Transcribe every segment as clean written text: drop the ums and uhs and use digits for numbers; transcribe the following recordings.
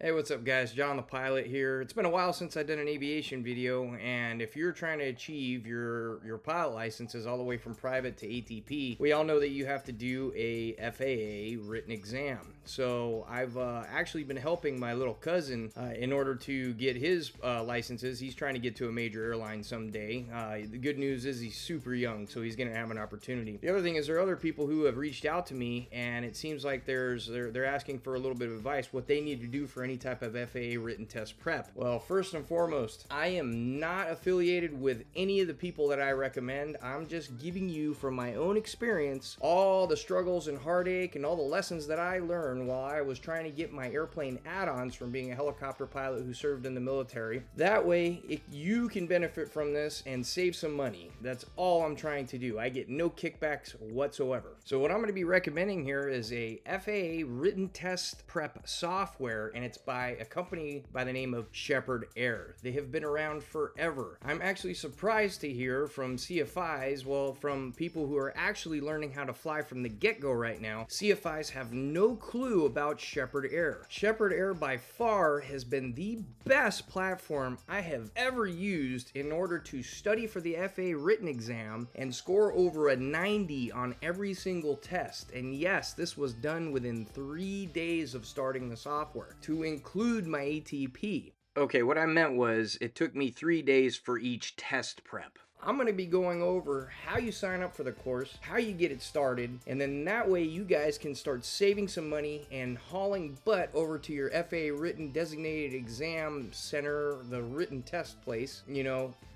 Hey, what's up, guys? John the pilot here. It's been a while since I've done an aviation video, and if you're trying to achieve your pilot licenses all the way from private to ATP, we all know that you have to do a FAA written exam. So I've actually been helping my little cousin in order to get his licenses. He's trying to get to a major airline someday. The good news is he's super young, so he's going to have an opportunity. The other thing is there are other people who have reached out to me, and it seems like they're asking for a little bit of advice, what they need to do for any type of FAA written test prep. Well, first and foremost, I am not affiliated with any of the people that I recommend. I'm just giving you from my own experience all the struggles and heartache and all the lessons that I learned while I was trying to get my airplane add-ons from being a helicopter pilot who served in the military. That way, you can benefit from this and save some money. That's all I'm trying to do. I get no kickbacks whatsoever. So what I'm going to be recommending here is a FAA written test prep software, and it's by a company by the name of Sheppard Air. They have been around forever. I'm actually surprised to hear from CFIs, well, from people who are actually learning how to fly from the get-go right now. CFIs have no clue about Sheppard Air. Sheppard Air by far has been the best platform I have ever used in order to study for the FAA written exam and score over a 90 on every single test. And yes, this was done within 3 days of starting the software, to include my ATP. Okay, what I meant was it took me 3 days for each test prep. I'm going to be going over how you sign up for the course, how you get it started, and then that way you guys can start saving some money and hauling butt over to your FAA written designated exam center, the written test place,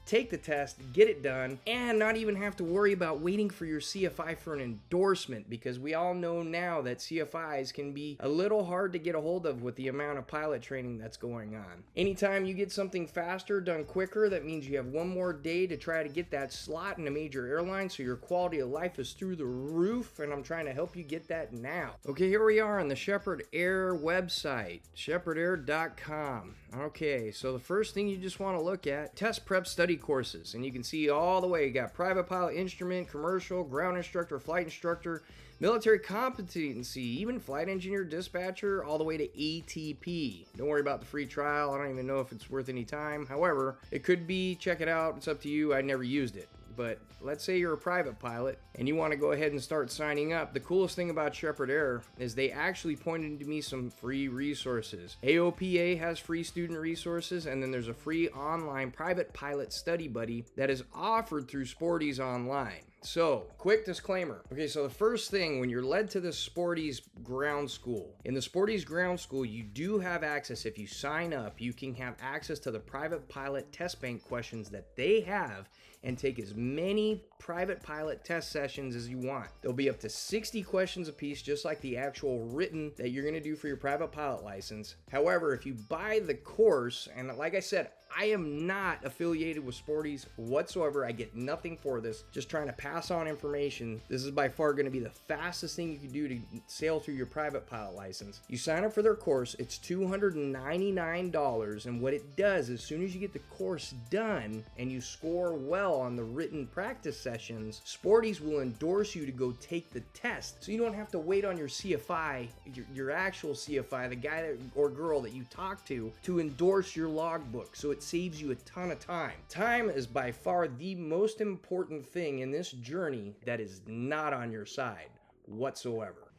take the test, get it done, and not even have to worry about waiting for your CFI for an endorsement, because we all know now that CFIs can be a little hard to get a hold of with the amount of pilot training that's going on. Anytime you get something faster, done quicker, that means you have one more day to try to get that slot in a major airline, so your quality of life is through the roof, and I'm trying to help you get that now. Okay, here we are on the Sheppard Air website, sheppardair.com. Okay, so the first thing you just want to look at, test prep study courses, and you can see all the way. You got private pilot instrument, commercial, ground instructor, flight instructor, military competency, even flight engineer, dispatcher, all the way to ATP. Don't worry about the free trial. I don't even know if it's worth any time. However, it could be. Check it out. It's up to you. I never used it. But let's say you're a private pilot and you want to go ahead and start signing up. The coolest thing about Sheppard Air is they actually pointed to me some free resources. AOPA has free student resources, and then there's a free online private pilot study buddy that is offered through Sportys online. So, quick disclaimer. Okay, so the first thing, when you're led to the Sportys ground school, in the Sportys ground school, you do have access. If you sign up, you can have access to the private pilot test bank questions that they have and take as many private pilot test sessions as you want. There'll be up to 60 questions apiece, just like the actual written that you're gonna do for your private pilot license. However, if you buy the course, and like I said, I am not affiliated with Sportys whatsoever. I get nothing for this. Just trying to pass on information. This is by far going to be the fastest thing you can do to sail through your private pilot license. You sign up for their course. It's $299. And what it does, as soon as you get the course done and you score well on the written practice sessions, Sportys will endorse you to go take the test. So you don't have to wait on your CFI, your actual CFI, the guy or girl that you talk to endorse your logbook. So it saves you a ton of time. Time is by far the most important thing in this journey that is not on your side whatsoever.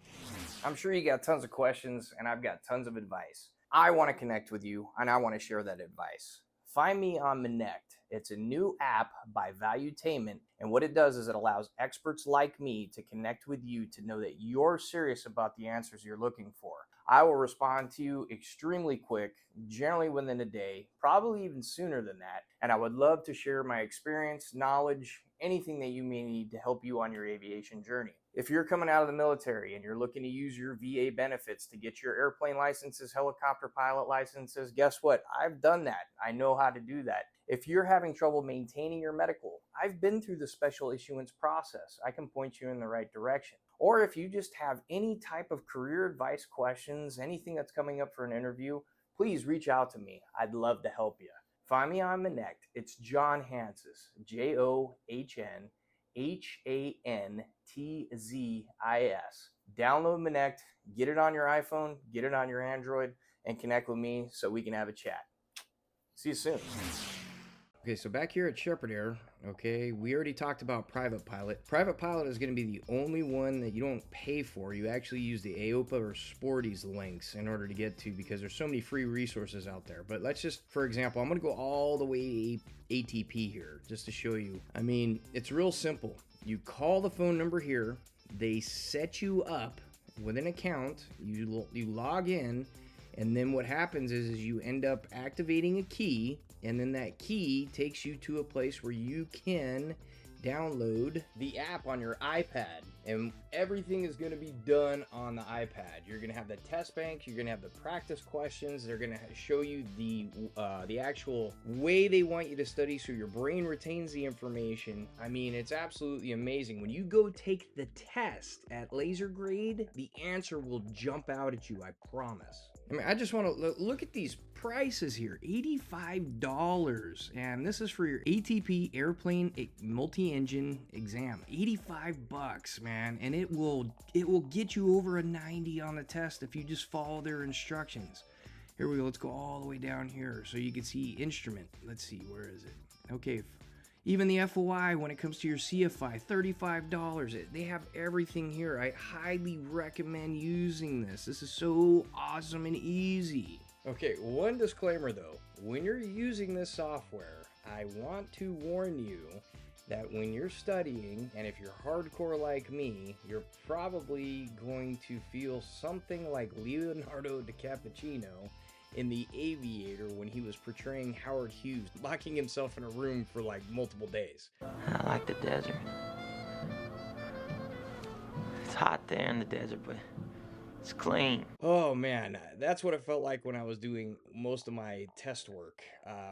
I'm sure you got tons of questions, and I've got tons of advice. I want to connect with you, and I want to share that advice. Find me on Connect. It's a new app by Valuetainment, and what it does is it allows experts like me to connect with you to know that you're serious about the answers you're looking for. I will respond to you extremely quick, generally within a day, probably even sooner than that, and I would love to share my experience, knowledge, anything that you may need to help you on your aviation journey. If you're coming out of the military and you're looking to use your VA benefits to get your airplane licenses, helicopter pilot licenses, guess what? I've done that. I know how to do that. If you're having trouble maintaining your medical, I've been through the special issuance process. I can point you in the right direction. Or if you just have any type of career advice questions, anything that's coming up for an interview, please reach out to me. I'd love to help you. Find me on Connect. It's John Hantzis, JOHNHANTZIS. Download Connect, get it on your iPhone, get it on your Android, and connect with me so we can have a chat. See you soon. Okay, so back here at Sheppard Air, okay, we already talked about Private Pilot. Private Pilot is going to be the only one that you don't pay for. You actually use the AOPA or Sportys links in order to get to, because there's so many free resources out there. But let's just, for example, I'm going to go all the way to ATP here just to show you. I mean, it's real simple. You call the phone number here. They set you up with an account. You log in, and then what happens is you end up activating a key, and then that key takes you to a place where you can download the app on your iPad, and everything is going to be done on the iPad. You're going to have the test bank, you're going to have the practice questions. They're going to show you the actual way they want you to study so your brain retains the information. I mean, it's absolutely amazing. When you go take the test at laser grade, the answer will jump out at you, I promise. I mean, I just want to look at these prices here. $85, and this is for your ATP airplane multi-engine exam. $85, man, and it will get you over a 90 on the test if you just follow their instructions. Here we go. Let's go all the way down here so you can see instrument. Let's see, where is it? Okay, even the FOI when it comes to your CFI, $35. They have everything here. I highly recommend using this. This is so awesome and easy. Okay, one disclaimer though. When you're using this software, I want to warn you that when you're studying, and if you're hardcore like me, you're probably going to feel something like Leonardo DiCaprio in The Aviator when he was portraying Howard Hughes, locking himself in a room for like multiple days. I like the desert. It's hot there in the desert, but it's clean. Oh man, that's what it felt like when I was doing most of my test work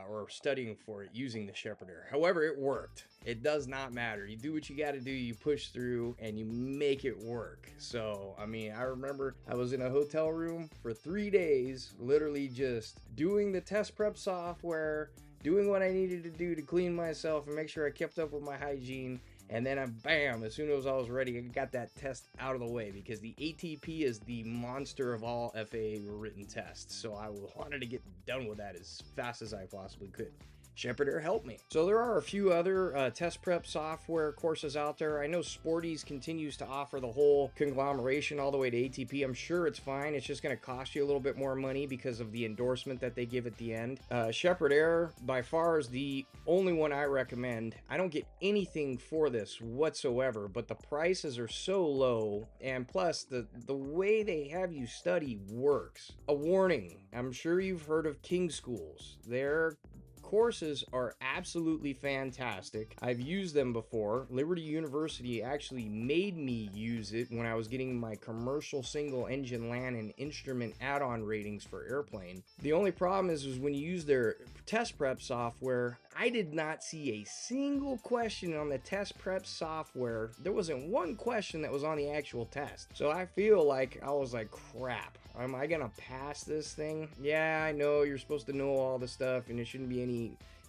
or studying for it using the Sheppard Air. However, it worked. It does not matter. You do what you got to do, you push through, and you make it work. So, I mean, I remember I was in a hotel room for 3 days, literally just doing the test prep software, doing what I needed to do to clean myself and make sure I kept up with my hygiene. And then bam, as soon as I was ready, I got that test out of the way, because the ATP is the monster of all FAA written tests. So I wanted to get done with that as fast as I possibly could. Sheppard Air helped me. So there are a few other test prep software courses out there. I know Sportys continues to offer the whole conglomeration all the way to ATP. I'm sure it's fine. It's just going to cost you a little bit more money because of the endorsement that they give at the end. Sheppard Air by far is the only one I recommend. I don't get anything for this whatsoever, but the prices are so low, and plus the way they have you study works. A warning, I'm sure you've heard of King Schools. They're courses are absolutely fantastic. I've used them before. Liberty University actually made me use it when I was getting my commercial single engine land and instrument add-on ratings for airplane. The only problem is when you use their test prep software, I did not see a single question on the test prep software. There wasn't one question that was on the actual test. So I feel like I was like, crap, am I gonna pass this thing? Yeah, I know you're supposed to know all the stuff and there shouldn't be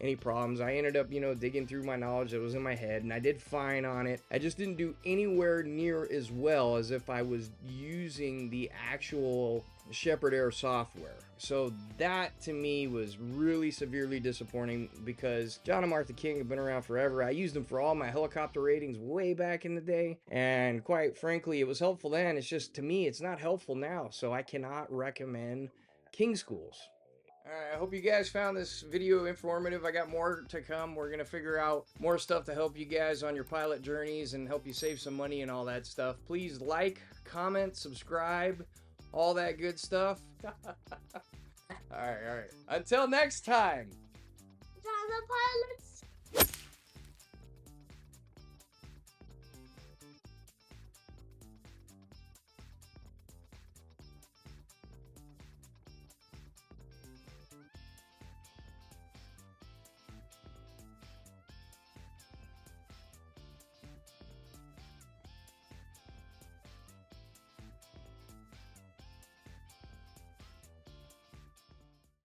any problems. I ended up, digging through my knowledge that was in my head, and I did fine on it. I just didn't do anywhere near as well as if I was using the actual Sheppard Air software. So that to me was really severely disappointing, because John and Martha King have been around forever. I used them for all my helicopter ratings way back in the day, and quite frankly, it was helpful then. It's just, to me, it's not helpful now, so I cannot recommend King Schools. Alright, I hope you guys found this video informative. I got more to come. We're going to figure out more stuff to help you guys on your pilot journeys and help you save some money and all that stuff. Please like, comment, subscribe, all that good stuff. Alright. Until next time. Drive the pilots.